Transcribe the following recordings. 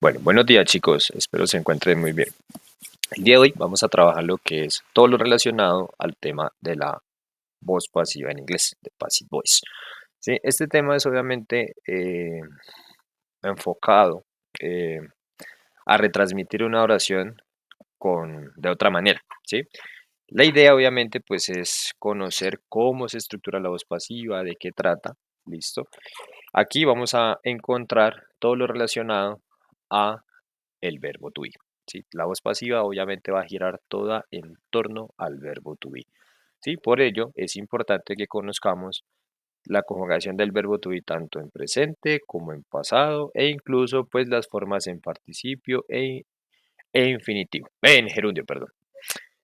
Bueno, buenos días chicos, espero se encuentren muy bien. El día de hoy vamos a trabajar lo que es todo lo relacionado al tema de la voz pasiva en inglés, de passive voice. Sí, este tema es obviamente enfocado eh, a retransmitir una oración de otra manera, ¿sí? La idea obviamente pues es conocer cómo se estructura la voz pasiva, de qué trata, ¿listo? Aquí vamos a encontrar todo lo relacionado a el verbo to be. ¿Sí? La voz pasiva obviamente va a girar toda en torno al verbo to be. ¿Sí? Por ello es importante que conozcamos la conjugación del verbo to be tanto en presente como en pasado e incluso pues las formas en participio e infinitivo, en gerundio, perdón.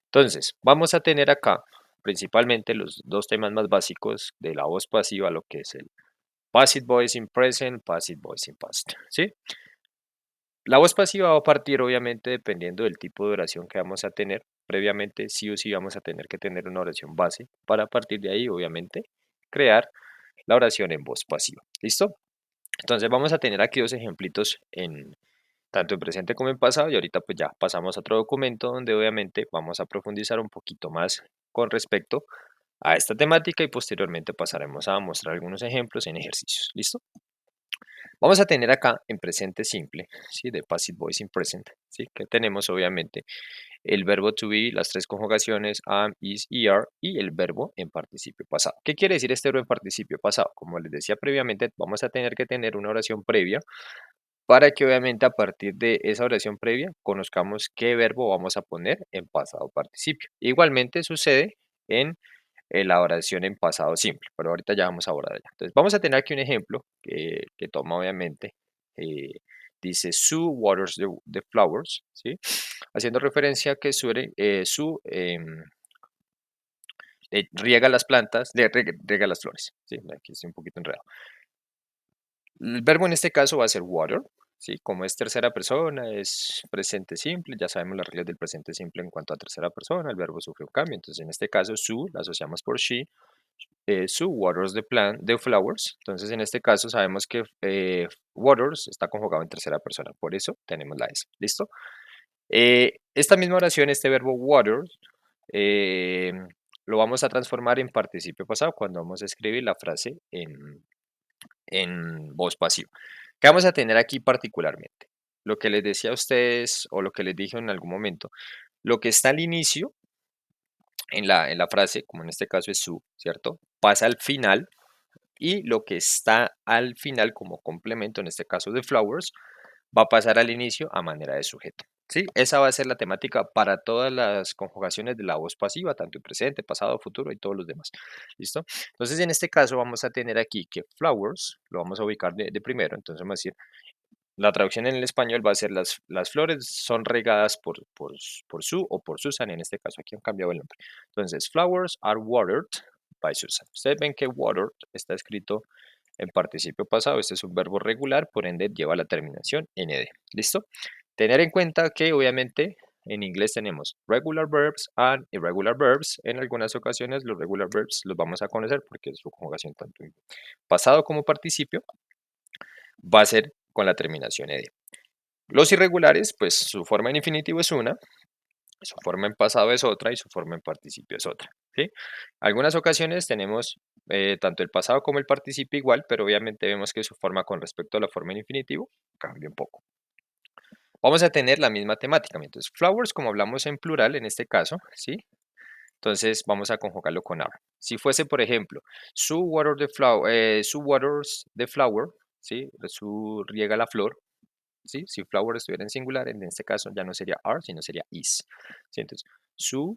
Entonces, vamos a tener acá principalmente los dos temas más básicos de la voz pasiva, lo que es el passive voice in present, passive voice in past, ¿sí? La voz pasiva va a partir obviamente dependiendo del tipo de oración que vamos a tener. Previamente sí o sí vamos a tener que tener una oración base para a partir de ahí obviamente crear la oración en voz pasiva. ¿Listo? Entonces vamos a tener aquí dos ejemplitos en tanto en presente como en pasado y ahorita pues ya pasamos a otro documento donde obviamente vamos a profundizar un poquito más con respecto a esta temática y posteriormente pasaremos a mostrar algunos ejemplos en ejercicios. ¿Listo? Vamos a tener acá en presente simple, ¿sí? De passive voice in present, ¿sí? Que tenemos obviamente el verbo to be, las tres conjugaciones am, is, are y el verbo en participio pasado. ¿Qué quiere decir este verbo en participio pasado? Como les decía previamente, vamos a tener que tener una oración previa para que obviamente a partir de esa oración previa conozcamos qué verbo vamos a poner en pasado participio. Igualmente sucede en la oración en pasado simple, pero ahorita ya vamos a abordar ya. Entonces, vamos a tener aquí un ejemplo que toma obviamente, eh, dice Sue waters the flowers, ¿sí? Haciendo referencia a que Sue riega las plantas, riega las flores, ¿sí? Aquí estoy un poquito enredado. El verbo en este caso va a ser water, ¿sí? Como es tercera persona, es presente simple, ya sabemos las reglas del presente simple en cuanto a tercera persona, el verbo sufre un cambio, entonces en este caso Sue la asociamos por she, Sue waters the flowers. Entonces, en este caso sabemos que waters está conjugado en tercera persona, por eso tenemos la S. ¿Listo? Esta misma oración, este verbo waters, eh, lo vamos a transformar en participio pasado cuando vamos a escribir la frase en voz pasiva. ¿Qué vamos a tener aquí particularmente? Lo que les decía a ustedes o lo que les dije en algún momento, lo que está al inicio en la frase, como en este caso es su, ¿cierto? Pasa al final y lo que está al final como complemento, en este caso de flowers, va a pasar al inicio a manera de sujeto. ¿Sí? Esa va a ser la temática para todas las conjugaciones de la voz pasiva, tanto en presente, pasado, futuro y todos los demás. ¿Listo? Entonces, en este caso vamos a tener aquí que flowers, lo vamos a ubicar de primero, entonces vamos a decir, la traducción en el español va a ser las flores son regadas por Sue o por Susan, en este caso aquí han cambiado el nombre. Entonces, flowers are watered by Susan. Ustedes ven que watered está escrito en participio pasado, este es un verbo regular, por ende lleva la terminación nd. ¿Listo? Tener en cuenta que obviamente en inglés tenemos regular verbs and irregular verbs. En algunas ocasiones los regular verbs los vamos a conocer porque su conjugación tanto en pasado como participio va a ser con la terminación ed. Los irregulares, pues su forma en infinitivo es una, su forma en pasado es otra y su forma en participio es otra. ¿Sí? Algunas ocasiones tenemos tanto el pasado como el participio igual, pero obviamente vemos que su forma con respecto a la forma en infinitivo cambia un poco. Vamos a tener la misma temática. Entonces, flowers, como hablamos en plural en este caso, ¿sí? Entonces vamos a conjugarlo con are. Si fuese, por ejemplo, Sue waters the flower, ¿sí? Sue riega la flor, ¿sí? Si flower estuviera en singular, en este caso ya no sería are, sino sería is. ¿Sí? Entonces, Sue,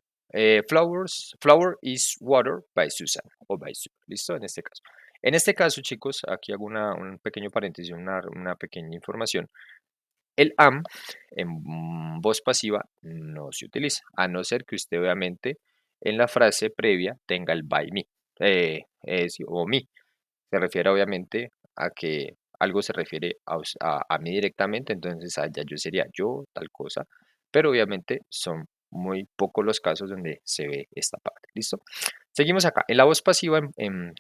flower is water by Susan o by Sue. ¿Listo? En este caso. En este caso, chicos, aquí hago un pequeño paréntesis, una pequeña información. El am en voz pasiva no se utiliza, a no ser que usted obviamente en la frase previa tenga el by me sí, o me. Se refiere obviamente a que algo se refiere a mí directamente, entonces allá yo sería yo, tal cosa, pero obviamente son muy pocos los casos donde se ve esta parte. ¿Listo? Seguimos acá. En la voz pasiva en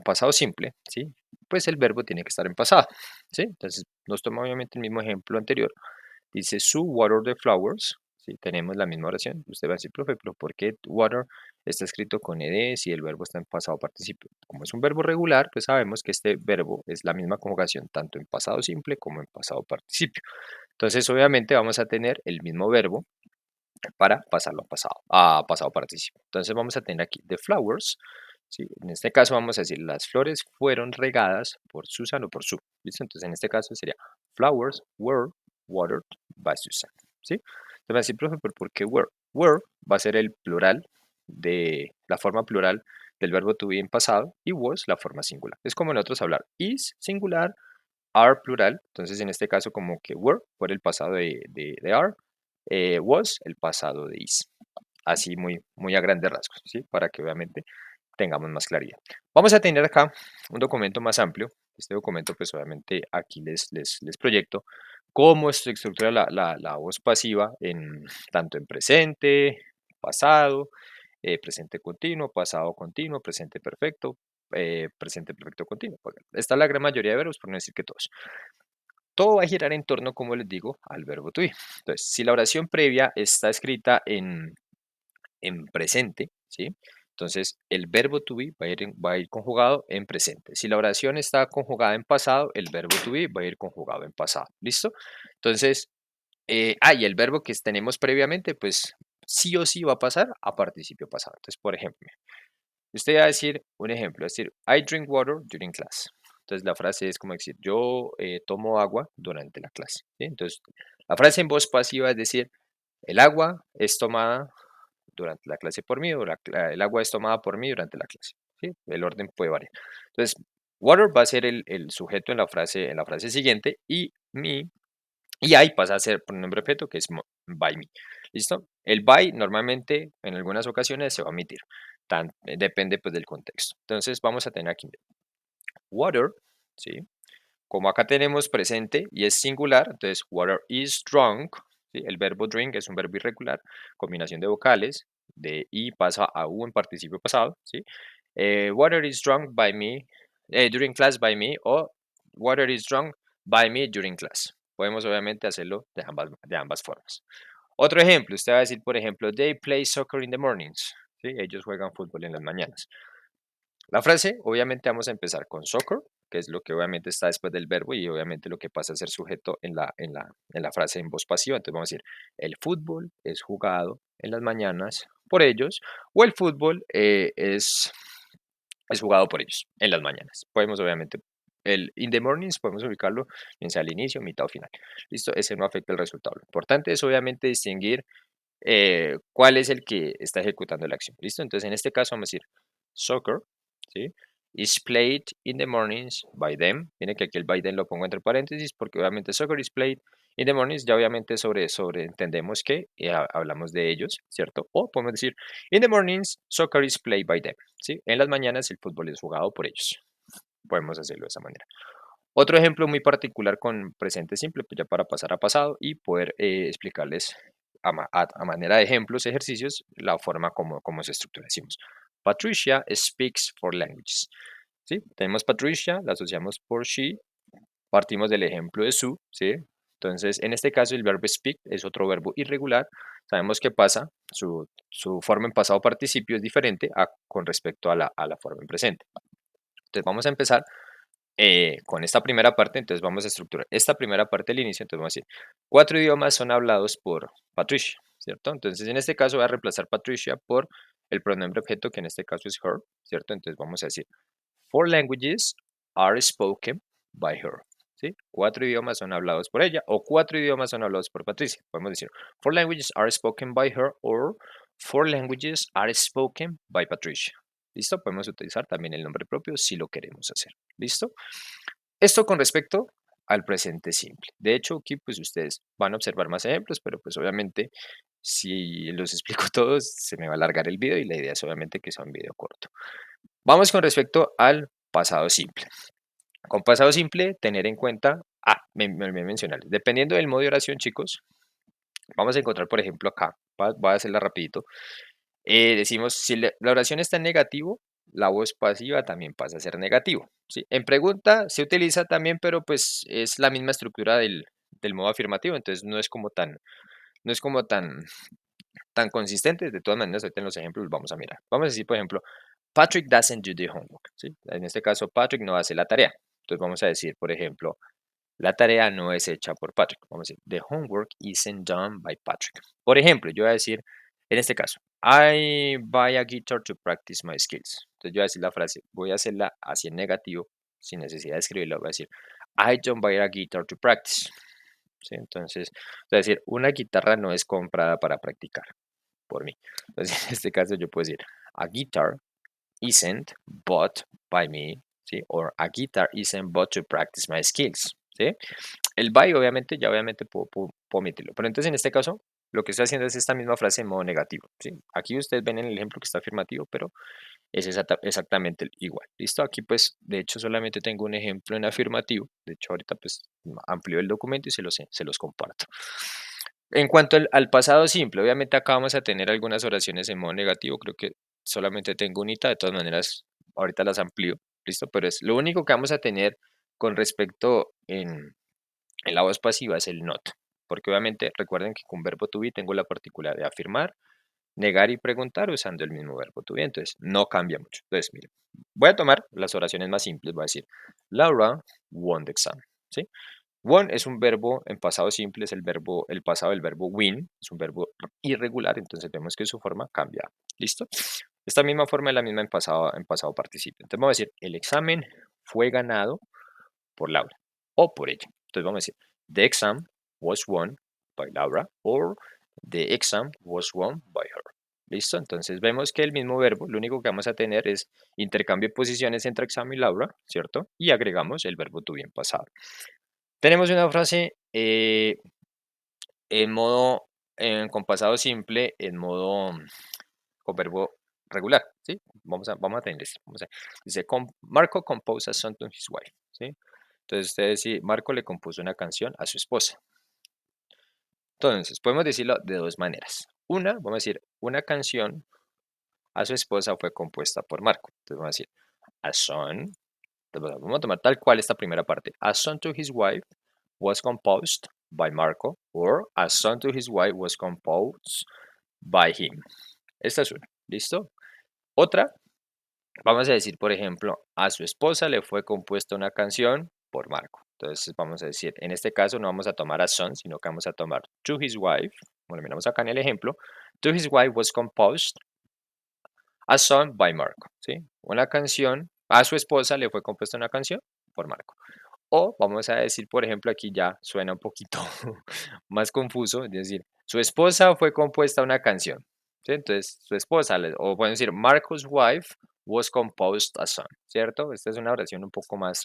pasado simple, ¿sí? pues el verbo tiene que estar en pasado, ¿sí? Entonces, nos toma obviamente el mismo ejemplo anterior. Dice, Sue water the flowers. Sí, tenemos la misma oración. Usted va a decir, profe, pero ¿por qué water está escrito con ed si el verbo está en pasado participio? Como es un verbo regular, pues sabemos que este verbo es la misma conjugación tanto en pasado simple como en pasado participio. Entonces, obviamente, vamos a tener el mismo verbo para pasarlo a pasado participio. Entonces, vamos a tener aquí the flowers. ¿Sí? En este caso vamos a decir, las flores fueron regadas por Susan o por Sue. ¿Listo? Entonces, en este caso sería, flowers were watered by Susan. ¿Sí? Entonces, va a decir, profe, ¿pero por qué were? Were va a ser el plural de la forma plural del verbo to be en pasado y was la forma singular. Es como nosotros hablar is singular, are plural. Entonces, en este caso, como que were fue el pasado de are, was el pasado de is. Así muy a grandes rasgos, ¿sí? Para que obviamente tengamos más claridad. Vamos a tener acá un documento más amplio. Este documento, pues obviamente aquí les proyecto cómo se estructura la voz pasiva tanto en presente, pasado, presente continuo, pasado continuo, presente perfecto continuo. Está la gran mayoría de verbos, por no decir que todos. Todo va a girar en torno, como les digo, al verbo to be. Entonces, si la oración previa está escrita en presente, ¿sí? Entonces, el verbo to be va a ir conjugado en presente. Si la oración está conjugada en pasado, el verbo to be va a ir conjugado en pasado. ¿Listo? Entonces, y el verbo que tenemos previamente, pues sí o sí va a pasar a participio pasado. Entonces, por ejemplo, usted va a decir un ejemplo, es decir, I drink water during class. Entonces, la frase es como decir, yo tomo agua durante la clase. ¿Sí? Entonces, la frase en voz pasiva es decir, el agua es tomada durante la clase por mí o el agua es tomada por mí durante la clase. ¿Sí? El orden puede variar. Entonces, water va a ser el sujeto en la frase siguiente y me y I pasa a ser pronombre objeto que es by me. ¿Listo? El by normalmente en algunas ocasiones se va a omitir. Depende pues del contexto. Entonces vamos a tener aquí water, ¿sí? Como acá tenemos presente y es singular, entonces water is drunk, ¿sí? El verbo drink es un verbo irregular, combinación de vocales, de y pasa a u en participio pasado, ¿sí? Water is drunk by me, during class by me, o water is drunk by me during class. Podemos obviamente hacerlo de ambas formas. Otro ejemplo, usted va a decir, por ejemplo, they play soccer in the mornings, ¿sí? Ellos juegan fútbol en las mañanas. La frase, obviamente vamos a empezar con soccer, que es lo que obviamente está después del verbo y obviamente lo que pasa a ser sujeto en la frase en voz pasiva. Entonces vamos a decir, el fútbol es jugado en las mañanas por ellos o el fútbol es jugado por ellos en las mañanas. Podemos obviamente, el in the mornings podemos ubicarlo bien sea al inicio, mitad o final. Listo, ese no afecta el resultado. Lo importante es obviamente distinguir cuál es el que está ejecutando la acción. ¿Listo? Entonces, en este caso vamos a decir soccer, ¿sí? Is played in the mornings by them. Miren que aquí el by them lo pongo entre paréntesis porque obviamente soccer is played in the mornings. Ya obviamente sobre entendemos que hablamos de ellos, ¿cierto? O podemos decir in the mornings soccer is played by them, ¿sí? En las mañanas el fútbol es jugado por ellos. Podemos hacerlo de esa manera. Otro ejemplo muy particular con presente simple, pues ya para pasar a pasado y poder explicarles a manera de ejemplos, ejercicios, la forma como se estructura. Decimos, Patricia speaks four languages. ¿Sí? Tenemos Patricia, la asociamos por she, partimos del ejemplo de su, ¿sí? Entonces, en este caso, el verbo speak es otro verbo irregular. Sabemos que pasa, su forma en pasado participio es diferente con respecto a la forma en presente. Entonces, vamos a empezar con esta primera parte, entonces vamos a estructurar esta primera parte del inicio, entonces vamos a decir, 4 idiomas son hablados por Patricia, ¿cierto? Entonces en este caso voy a reemplazar Patricia por el pronombre objeto, que en este caso es her, ¿cierto? Entonces vamos a decir, 4 languages are spoken by her, ¿sí? 4 idiomas son hablados por ella, o 4 idiomas son hablados por Patricia. Podemos decir, 4 languages are spoken by her, or 4 languages are spoken by Patricia. ¿Listo? Podemos utilizar también el nombre propio si lo queremos hacer. ¿Listo? Esto con respecto al presente simple. De hecho, aquí pues ustedes van a observar más ejemplos, pero pues obviamente si los explico todos se me va a alargar el video y la idea es obviamente que sea un video corto. Vamos con respecto al pasado simple. Con pasado simple, tener en cuenta, me olvidé mencionarles, dependiendo del modo de oración, chicos, vamos a encontrar, por ejemplo, acá, voy a hacerla rapidito. Decimos, si la oración está en negativo, la voz pasiva también pasa a ser negativo, ¿sí? En pregunta se utiliza también, pero pues es la misma estructura del modo afirmativo, entonces no es como tan consistente. De todas maneras, ahorita en los ejemplos los vamos a mirar. Vamos a decir, por ejemplo, Patrick doesn't do the homework, ¿sí? En este caso, Patrick no hace la tarea. Entonces vamos a decir, por ejemplo, la tarea no es hecha por Patrick. Vamos a decir, the homework isn't done by Patrick. Por ejemplo, yo voy a decir, en este caso, I buy a guitar to practice my skills. Entonces yo voy a decir la frase, voy a hacerla así en negativo, sin necesidad de escribirla. Voy a decir, I don't buy a guitar to practice. ¿Sí? Entonces, voy a decir, una guitarra no es comprada para practicar por mí. Entonces, en este caso yo puedo decir, a guitar isn't bought by me, ¿sí? Or a guitar isn't bought to practice my skills, ¿sí? El by, obviamente, ya obviamente puedo omitirlo. Pero entonces, en este caso, lo que estoy haciendo es esta misma frase en modo negativo, ¿sí? Aquí ustedes ven en el ejemplo que está afirmativo, pero es exactamente igual. ¿Listo? Aquí, pues, de hecho, solamente tengo un ejemplo en afirmativo. De hecho, ahorita, pues, amplío el documento y se los comparto. En cuanto al pasado simple, obviamente acá vamos a tener algunas oraciones en modo negativo, creo que solamente tengo unita, de todas maneras, ahorita las amplío, ¿listo? Pero es lo único que vamos a tener con respecto en la voz pasiva es el not, porque obviamente recuerden que con verbo to be tengo la particularidad de afirmar, negar y preguntar usando el mismo verbo to be, entonces no cambia mucho. Entonces, miren, voy a tomar las oraciones más simples, voy a decir, Laura won the exam, ¿sí? Won es un verbo en pasado simple, es el pasado del verbo win, es un verbo irregular, entonces vemos que su forma cambia. ¿Listo? Esta misma forma es la misma en pasado participio. Entonces vamos a decir, el examen fue ganado por Laura o por ella. Entonces vamos a decir, the exam was won by Laura or the exam was won by her. ¿Listo? Entonces vemos que el mismo verbo, lo único que vamos a tener es intercambio de posiciones entre examen y Laura, ¿cierto? Y agregamos el verbo to be en pasado. Tenemos una frase en modo, con pasado simple, en modo con verbo regular, ¿sí? Vamos a tener esto. Dice, Marco composed a song to his wife, ¿sí? Entonces, ustedes sí, Marco le compuso una canción a su esposa. Entonces, podemos decirlo de dos maneras. Una, vamos a decir, una canción a su esposa fue compuesta por Marco. Entonces, vamos a decir, a song, vamos a tomar tal cual esta primera parte. A song to his wife was composed by Marco, or a song to his wife was composed by him. Esta es una, ¿listo? Otra, vamos a decir, por ejemplo, a su esposa le fue compuesta una canción por Marco. Entonces, vamos a decir, en este caso no vamos a tomar a son, sino que vamos a tomar to his wife. Bueno, miramos acá en el ejemplo. To his wife was composed a song by Marco, ¿sí? Una canción, a su esposa le fue compuesta una canción por Marco. O vamos a decir, por ejemplo, aquí ya suena un poquito más confuso, es decir, su esposa fue compuesta una canción, ¿sí? Entonces, su esposa, o pueden decir, Marco's wife was composed a song, ¿cierto? Esta es una oración un poco más,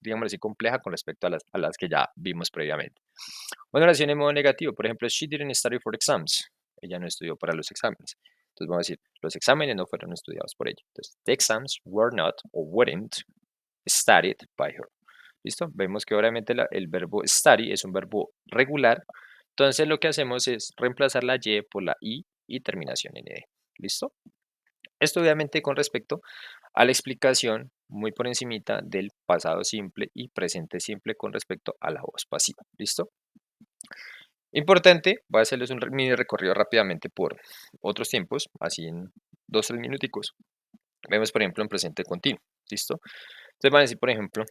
digamos así, compleja con respecto a las que ya vimos previamente. Una oración en modo negativo, por ejemplo, she didn't study for exams. Ella no estudió para los exámenes. Entonces vamos a decir, los exámenes no fueron estudiados por ella. Entonces, the exams were not or weren't studied by her. ¿Listo? Vemos que obviamente el verbo study es un verbo regular. Entonces lo que hacemos es reemplazar la y por la i y terminación en ed. ¿Listo? Esto obviamente con respecto a la explicación muy por encimita del pasado simple y presente simple con respecto a la voz pasiva. ¿Listo? Importante, voy a hacerles un mini recorrido rápidamente por otros tiempos, así en 2 o 3 minuticos. Vemos, por ejemplo, en presente continuo. ¿Listo? Entonces van a decir, por ejemplo,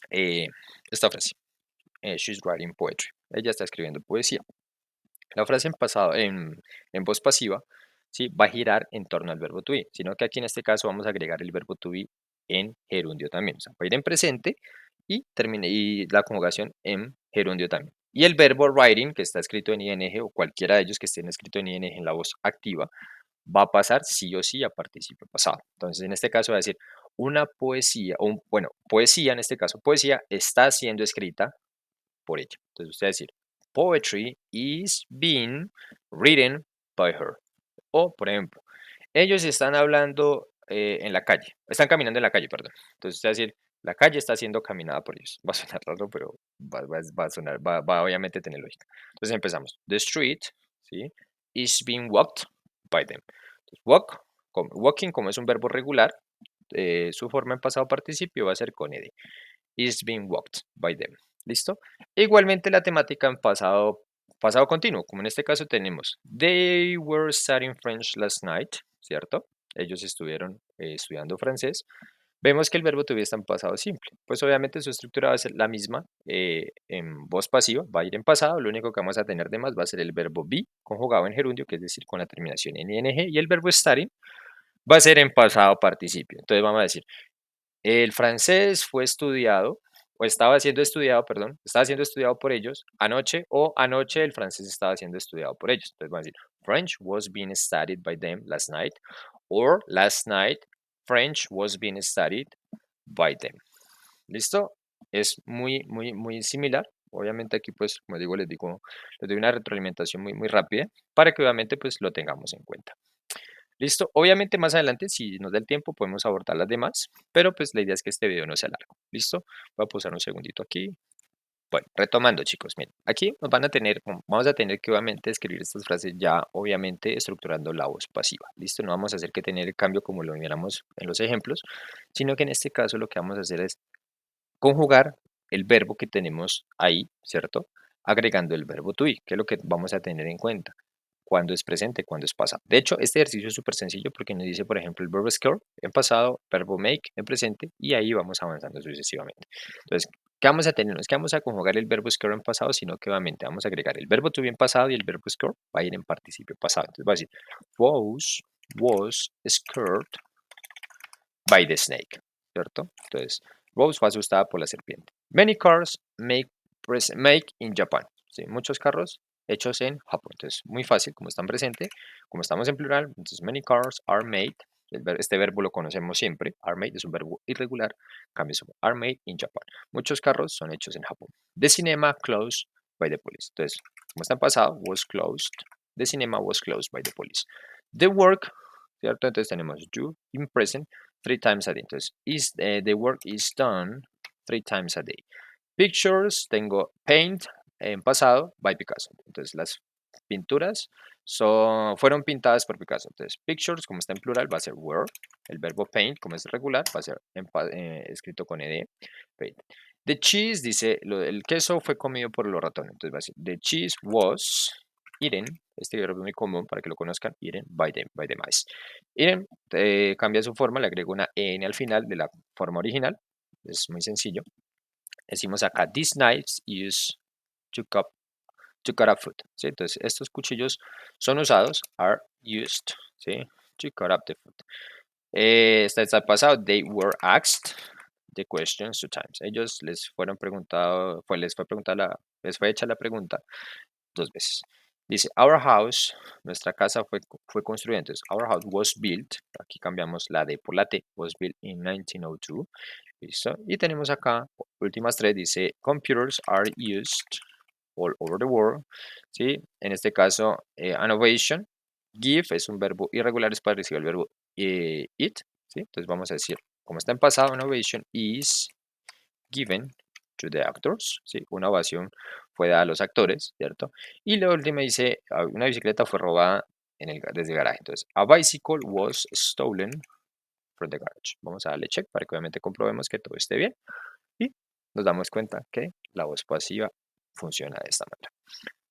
eh, esta frase. She's writing poetry. Ella está escribiendo poesía. La frase en pasado, en voz pasiva, ¿sí? Va a girar en torno al verbo to be, sino que aquí en este caso vamos a agregar el verbo to be en gerundio también. O sea, va a ir en presente y la conjugación en gerundio también. Y el verbo writing, que está escrito en ing o cualquiera de ellos que estén escrito en ing en la voz activa, va a pasar sí o sí a participio pasado. Entonces, en este caso va a decir una poesía, bueno, poesía en este caso, poesía está siendo escrita por ella. Entonces, usted va a decir, poetry is being written by her. O, por ejemplo, ellos están hablando en la calle, están caminando en la calle, perdón. Entonces, usted va a decir, la calle está siendo caminada por ellos. Va a sonar raro, pero va a sonar, va obviamente a tener lógica. Entonces empezamos. The street, ¿sí? Is being walked by them. Entonces, walk Walking, como es un verbo regular, su forma en pasado participio va a ser con ed. Is being walked by them. ¿Listo? E igualmente la temática en pasado continuo, como en este caso tenemos They were studying French last night, ¿cierto? Ellos estuvieron estudiando francés. Vemos que el verbo to be está en pasado simple. Pues obviamente su estructura va a ser la misma en voz pasiva, va a ir en pasado. Lo único que vamos a tener de más va a ser el verbo be conjugado en gerundio, que es decir, con la terminación en ing, y el verbo studying va a ser en pasado participio. Entonces vamos a decir, el francés fue estudiado, o estaba siendo estudiado por ellos anoche, o anoche el francés estaba siendo estudiado por ellos. Entonces vamos a decir, French was being studied by them last night, or last night French was being studied by them. ¿Listo? Es muy similar. Obviamente aquí, pues, como digo, les doy una retroalimentación muy rápida para que obviamente, pues, lo tengamos en cuenta. ¿Listo? Obviamente más adelante, si nos da el tiempo, podemos abordar las demás, pero pues la idea es que este video no sea largo. ¿Listo? Voy a pausar un segundito aquí. Bueno, retomando chicos, miren, aquí vamos a tener que obviamente escribir estas frases ya obviamente estructurando la voz pasiva. ¿Listo? No vamos a hacer que tener el cambio como lo miramos en los ejemplos, sino que en este caso lo que vamos a hacer es conjugar el verbo que tenemos ahí, ¿cierto? Agregando el verbo to be, que es lo que vamos a tener en cuenta cuando es presente, cuando es pasado. De hecho, este ejercicio es súper sencillo porque nos dice, por ejemplo, el verbo score en pasado, verbo make en presente y ahí vamos avanzando sucesivamente. Entonces, ¿qué vamos a tener? No es que vamos a conjugar el verbo score en pasado, sino que obviamente vamos a agregar el verbo to be en pasado y el verbo score va a ir en participio pasado. Entonces va a decir, was scared by the snake, ¿cierto? Entonces, Rose fue asustada por la serpiente. Many cars make in Japan. ¿Sí? Muchos carros hechos en Japón. Entonces, muy fácil, como está en presente, como estamos en plural, entonces many cars are made. Este verbo lo conocemos siempre. Are made es un verbo irregular. Cambia su are made in Japan. Muchos carros son hechos en Japón. The cinema closed by the police. Entonces, como está en pasado, was closed. The cinema was closed by the police. The work, ¿cierto? Entonces tenemos you in present 3 times a day. Entonces, the work is done 3 times a day. Pictures, tengo paint en pasado by Picasso. Entonces, las pinturas fueron pintadas por Picasso. Entonces, pictures, como está en plural, va a ser were. El verbo paint, como es regular, va a ser escrito con ed. Paint. The cheese, dice, el queso fue comido por los ratones. Entonces, va a ser the cheese was eaten. Este verbo es muy común para que lo conozcan. Eaten by the mice. Eaten cambia su forma, le agrego una en al final de la forma original. Es muy sencillo. Decimos acá, these knives used to cut up food. ¿Sí? Entonces, estos cuchillos son usados, are used, ¿sí? To cut up the food. Está el pasado, they were asked the questions 2 times. Ellos les fueron preguntados, les fue hecha la pregunta 2 veces. Dice, our house, nuestra casa fue construida. Entonces, our house was built. Aquí cambiamos la D por la T. Was built in 1902. Listo. Y tenemos acá, últimas 3, dice, computers are used all over the world. ¿Sí? En este caso, innovation. Give es un verbo irregular, es para recibir el verbo it. ¿Sí? Entonces vamos a decir, como está en pasado, innovation is given to the actors, ¿sí? Una ovación fue dada a los actores, ¿cierto? Y la última dice, una bicicleta fue robada desde el garaje. Entonces, a bicycle was stolen from the garage. Vamos a darle check para que obviamente comprobemos que todo esté bien y nos damos cuenta que la voz pasiva funciona de esta manera.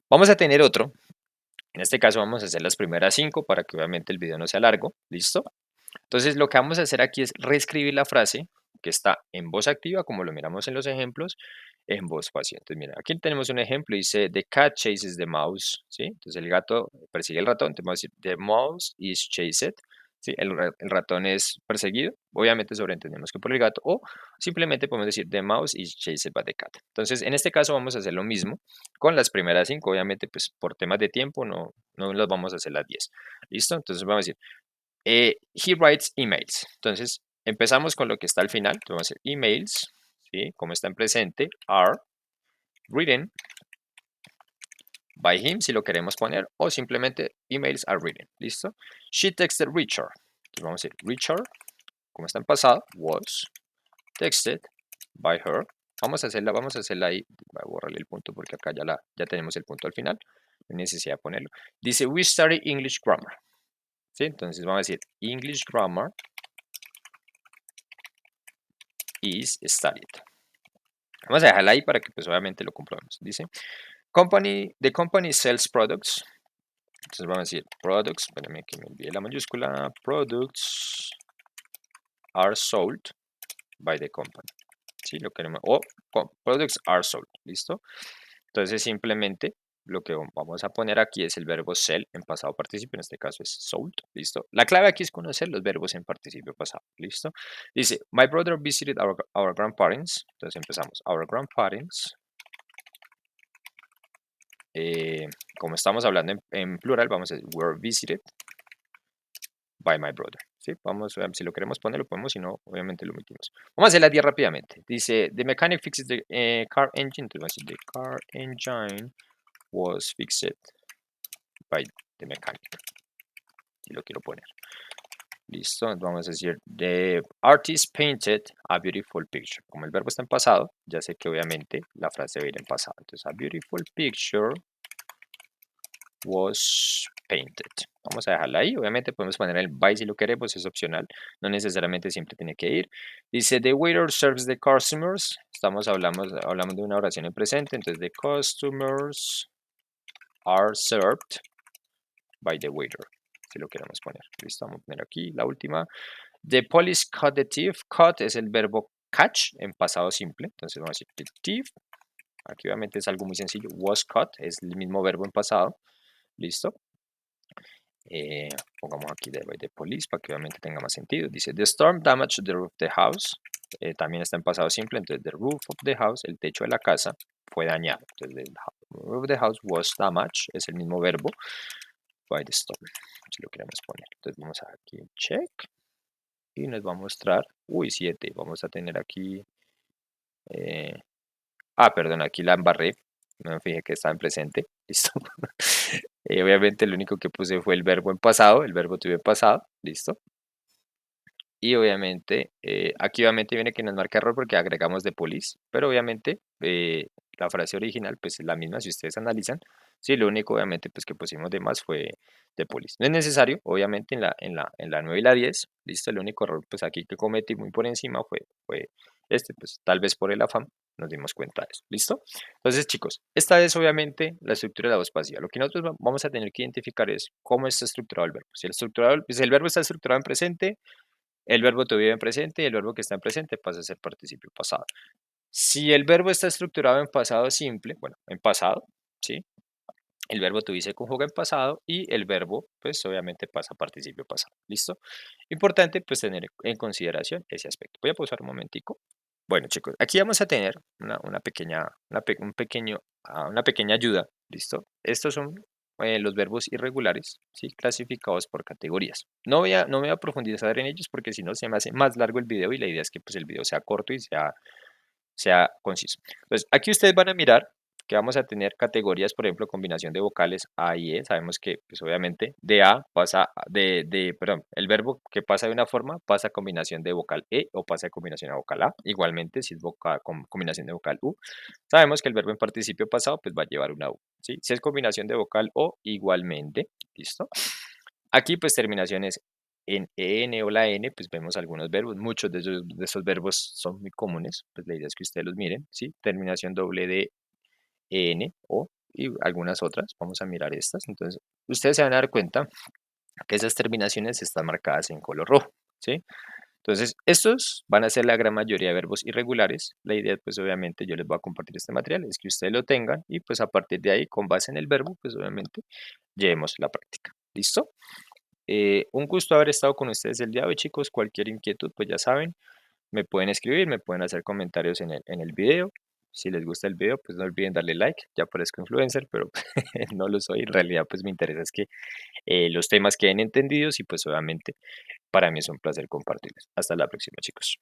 Vamos a tener otro. En este caso vamos a hacer las primeras 5 para que obviamente el video no sea largo. ¿Listo? Entonces lo que vamos a hacer aquí es reescribir la frase que está en voz activa, como lo miramos en los ejemplos, en voz pasiva. Entonces, mira, aquí tenemos un ejemplo, dice, the cat chases the mouse, ¿sí? Entonces el gato persigue el ratón, entonces vamos a decir, the mouse is chased, ¿sí? El ratón es perseguido, obviamente sobreentendemos que por el gato, o simplemente podemos decir, the mouse is chased by the cat. Entonces, en este caso vamos a hacer lo mismo con las primeras 5, obviamente, pues por temas de tiempo no las vamos a hacer las 10. ¿Listo? Entonces vamos a decir, he writes emails. Entonces, empezamos con lo que está al final. Entonces, vamos a hacer emails, ¿sí? Como está en presente, are written by him, si lo queremos poner, o simplemente emails are written. ¿Listo? She texted Richard. Entonces, vamos a decir Richard, como está en pasado, was texted by her. Vamos a hacerla ahí. Voy a borrarle el punto porque acá ya tenemos el punto al final. No hay necesidad de ponerlo. Dice, we study English grammar. ¿sí? Entonces vamos a decir English grammar is studied. Vamos a dejarla ahí para que pues obviamente lo comprobemos. Dice, the company sells products. Entonces vamos a decir products, espérame que me envíe la mayúscula, products are sold by the company. ¿Sí? Lo queremos, o products are sold, ¿listo? Entonces simplemente lo que vamos a poner aquí es el verbo sell en pasado participio, en este caso es sold, ¿listo? La clave aquí es conocer los verbos en participio pasado, ¿listo? Dice, my brother visited our grandparents, entonces empezamos, our grandparents, como estamos hablando en plural, vamos a decir, were visited by my brother, ¿sí? Vamos, si lo queremos poner, lo ponemos, si no, obviamente lo omitimos. Vamos a hacer las 10 rápidamente. Dice, the mechanic fixes the car engine, entonces vamos a decir, the car engine was fixed by the mechanic, si lo quiero poner. Listo, vamos a decir, the artist painted a beautiful picture. Como el verbo está en pasado, ya sé que obviamente la frase va a ir en pasado. Entonces, a beautiful picture was painted. Vamos a dejarla ahí. Obviamente podemos poner el by si lo queremos, es opcional. No necesariamente siempre tiene que ir. Dice, the waiter serves the customers. Hablamos de una oración en presente. Entonces, the customers are served by the waiter. Si lo queremos poner. Listo, vamos a poner aquí la última. The police caught the thief. Caught es el verbo catch en pasado simple. Entonces vamos a decir the thief. Aquí obviamente es algo muy sencillo. Was caught es el mismo verbo en pasado. Listo. Pongamos aquí the police para que obviamente tenga más sentido. Dice the storm damaged the roof of the house. También está en pasado simple. Entonces the roof of the house, el techo de la casa, fue dañado. Entonces the roof of the house was damaged. Es el mismo verbo by the storm. Si lo queremos poner. Entonces vamos a aquí check. Y nos va a mostrar, 7, vamos a tener aquí, perdón, aquí la embarré, no me fijé que estaba en presente, listo. Obviamente lo único que puse fue el verbo en pasado, el verbo tuve en pasado, listo. Y obviamente, aquí obviamente viene que nos marca error porque agregamos de police, pero obviamente la frase original pues es la misma si ustedes analizan. Sí, lo único obviamente pues que pusimos de más fue de police. No es necesario, obviamente en la 9 y la 10, listo, el único error pues aquí que cometí muy por encima fue este, pues tal vez por el afán nos dimos cuenta de eso, ¿listo? Entonces chicos, esta es obviamente la estructura de la voz pasiva. Lo que nosotros vamos a tener que identificar es cómo está estructurado el verbo. Si el verbo está estructurado en presente, el verbo to be en presente y el verbo que está en presente pasa a ser participio pasado. Si el verbo está estructurado en pasado simple, bueno, en pasado, ¿sí? El verbo to be se conjuga en pasado y el verbo, pues obviamente pasa a participio pasado. ¿Listo? Importante, pues tener en consideración ese aspecto. Voy a pausar un momentico. Bueno, chicos, aquí vamos a tener una pequeña, una pequeña ayuda. ¿Listo? Estos son los verbos irregulares, ¿sí? Clasificados por categorías. No voy a profundizar en ellos porque si no se me hace más largo el video y la idea es que pues, el video sea corto y sea conciso. Entonces, aquí ustedes van a mirar que vamos a tener categorías, por ejemplo, combinación de vocales A y E. Sabemos que, pues obviamente, de A pasa, perdón, el verbo que pasa de una forma pasa a combinación de vocal E o pasa a combinación de vocal A. Igualmente, si es combinación de vocal U, sabemos que el verbo en participio pasado, pues va a llevar una U, ¿sí? Si es combinación de vocal O, igualmente, ¿listo? Aquí, pues, terminaciones en EN o la N, pues vemos algunos verbos, muchos de esos verbos son muy comunes, pues la idea es que ustedes los miren, ¿sí? Terminación doble de EN o y algunas otras, vamos a mirar estas, entonces ustedes se van a dar cuenta que esas terminaciones están marcadas en color rojo, ¿sí? Entonces estos van a ser la gran mayoría de verbos irregulares, la idea pues obviamente yo les voy a compartir este material, es que ustedes lo tengan y pues a partir de ahí con base en el verbo pues obviamente llevemos la práctica, ¿listo? Un gusto haber estado con ustedes el día de hoy, chicos. Cualquier inquietud, pues ya saben, me pueden escribir, me pueden hacer comentarios en el video. Si les gusta el video, pues no olviden darle like. Ya parezco influencer, pero no lo soy. En realidad, pues me interesa es que los temas queden entendidos y pues obviamente para mí es un placer compartirlos. Hasta la próxima, chicos.